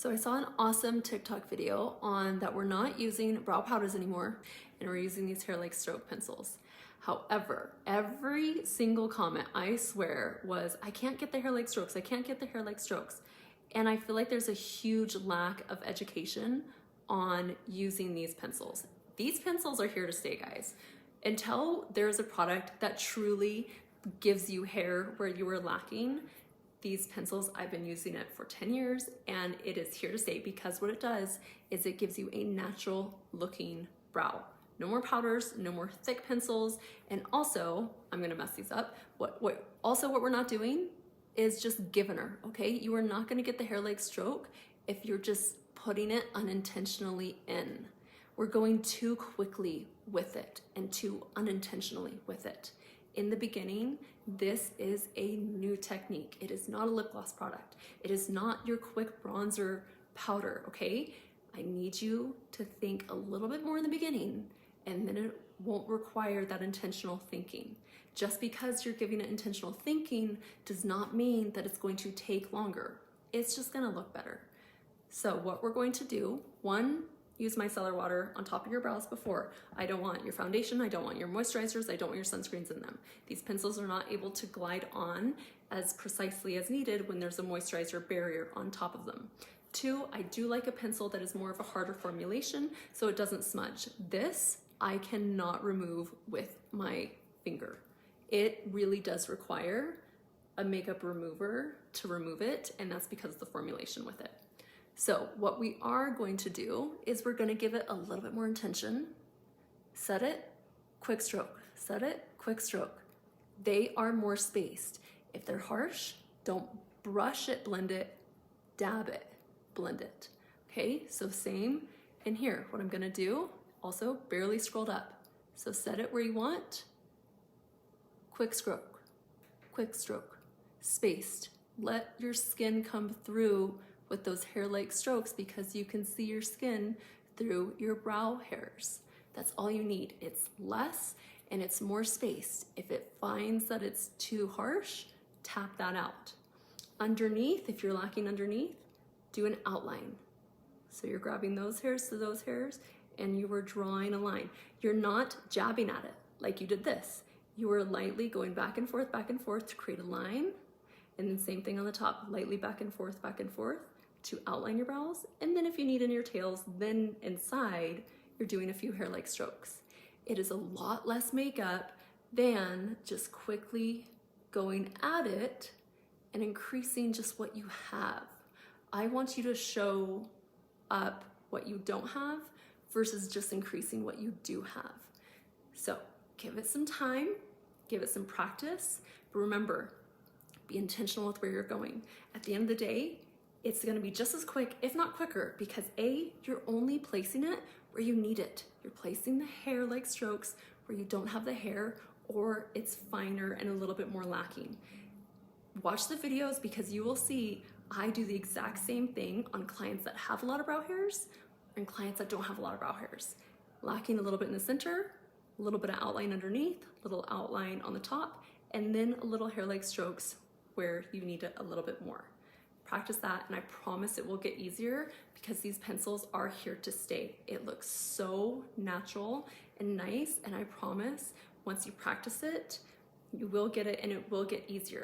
So I saw an awesome TikTok video on that we're not using brow powders anymore and we're using these Hairlike stroke pencils. However, every single comment, I swear, was, I can't get the Hairlike strokes, I can't get the Hairlike strokes. And I feel like there's a huge lack of education on using these pencils. These pencils are here to stay, guys. Until there's a product that truly gives you hair where you are lacking, these pencils, I've been using it for 10 years and it is here to stay, because what it does is it gives you a natural looking brow. No more powders, no more thick pencils. And also, I'm gonna mess these up. What we're not doing is just giving her, okay? You are not gonna get the Hairlike stroke if you're just putting it unintentionally in. We're going too quickly with it and too unintentionally with it. In the beginning, this is a new technique. It is not a lip gloss product. It is not your quick bronzer powder, okay? I need you to think a little bit more in the beginning, and then it won't require that intentional thinking. Just because you're giving it intentional thinking does not mean that it's going to take longer. It's just gonna look better. So what we're going to do, one, use micellar water on top of your brows before. I don't want your foundation, I don't want your moisturizers, I don't want your sunscreens in them. These pencils are not able to glide on as precisely as needed when there's a moisturizer barrier on top of them. Two, I do like a pencil that is more of a harder formulation so it doesn't smudge. This, I cannot remove with my finger. It really does require a makeup remover to remove it, and that's because of the formulation with it. So what we are going to do is we're gonna give it a little bit more intention. Set it, quick stroke. Set it, quick stroke. They are more spaced. If they're harsh, don't brush it, blend it, dab it, blend it. Okay, so same in here. What I'm gonna do, also barely scrolled up. So set it where you want, quick stroke, spaced. Let your skin come through with those hair-like strokes, because you can see your skin through your brow hairs. That's all you need. It's less and it's more spaced. If it finds that it's too harsh, tap that out. Underneath, if you're lacking underneath, do an outline. So you're grabbing those hairs to those hairs and you are drawing a line. You're not jabbing at it like you did this. You are lightly going back and forth to create a line. And then same thing on the top, lightly back and forth to outline your brows. And then if you need in your tails, then inside, you're doing a few hair-like strokes. It is a lot less makeup than just quickly going at it and increasing just what you have. I want you to show up what you don't have versus just increasing what you do have. So give it some time, give it some practice, but remember, be intentional with where you're going. At the end of the day, it's gonna be just as quick, if not quicker, because A, you're only placing it where you need it. You're placing the hair-like strokes where you don't have the hair, or it's finer and a little bit more lacking. Watch the videos, because you will see I do the exact same thing on clients that have a lot of brow hairs and clients that don't have a lot of brow hairs. Lacking a little bit in the center, a little bit of outline underneath, a little outline on the top, and then a little hair-like strokes where you need it a little bit more. Practice that, and I promise it will get easier, because these pencils are here to stay. It looks so natural and nice, and I promise once you practice it, you will get it and it will get easier.